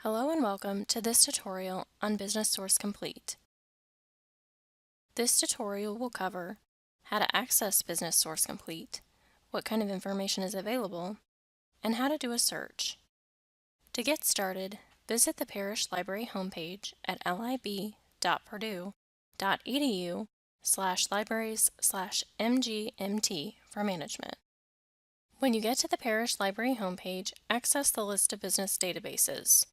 Hello and welcome to this tutorial on Business Source Complete. This tutorial will cover how to access Business Source Complete, what kind of information is available, and how to do a search. To get started, visit the Parish Library homepage at lib.purdue.edu/libraries/mgmt for management. When you get to the Parish Library homepage, access the list of business databases.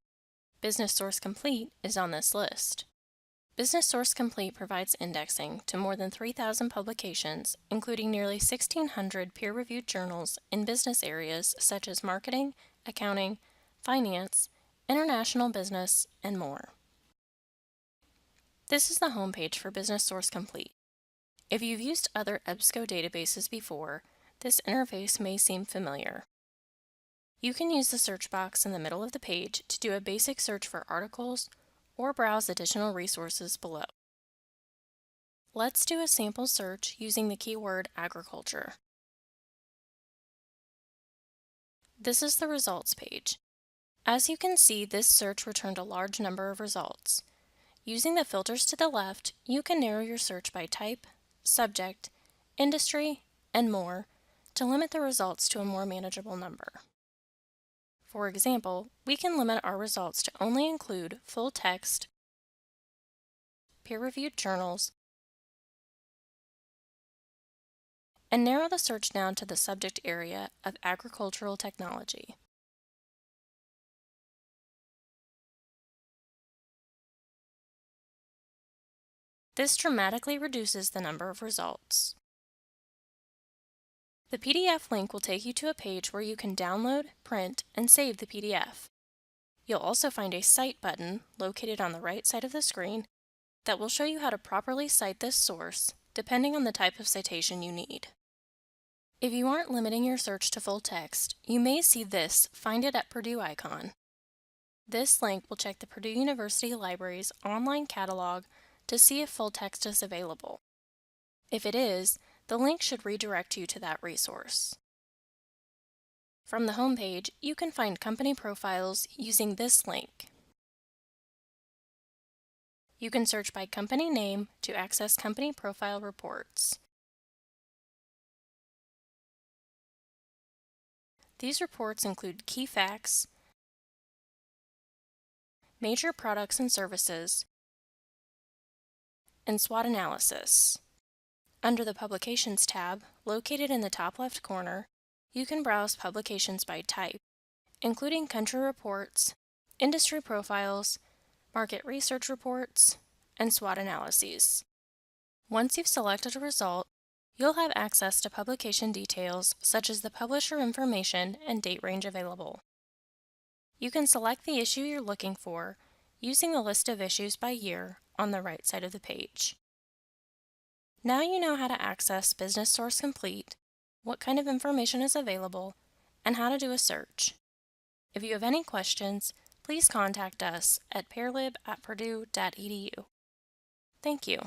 Business Source Complete is on this list. Business Source Complete provides indexing to more than 3,000 publications, including nearly 1,600 peer-reviewed journals in business areas such as marketing, accounting, finance, international business, and more. This is the homepage for Business Source Complete. If you've used other EBSCO databases before, this interface may seem familiar. You can use the search box in the middle of the page to do a basic search for articles or browse additional resources below. Let's do a sample search using the keyword agriculture. This is the results page. As you can see, this search returned a large number of results. Using the filters to the left, you can narrow your search by type, subject, industry, and more to limit the results to a more manageable number. For example, we can limit our results to only include full-text, peer-reviewed journals, and narrow the search down to the subject area of agricultural technology. This dramatically reduces the number of results. The PDF link will take you to a page where you can download, print, and save the PDF. You'll also find a Cite button located on the right side of the screen that will show you how to properly cite this source depending on the type of citation you need. If you aren't limiting your search to full text, you may see this Find It at Purdue icon. This link will check the Purdue University Library's online catalog to see if full text is available. If it is, the link should redirect you to that resource. From the home page, you can find company profiles using this link. You can search by company name to access company profile reports. These reports include key facts, major products and services, and SWOT analysis. Under the Publications tab, located in the top left corner, you can browse publications by type, including country reports, industry profiles, market research reports, and SWOT analyses. Once you've selected a result, you'll have access to publication details such as the publisher information and date range available. You can select the issue you're looking for using the list of issues by year on the right side of the page. Now you know how to access Business Source Complete, what kind of information is available, and how to do a search. If you have any questions, please contact us at parlib@purdue.edu. Thank you.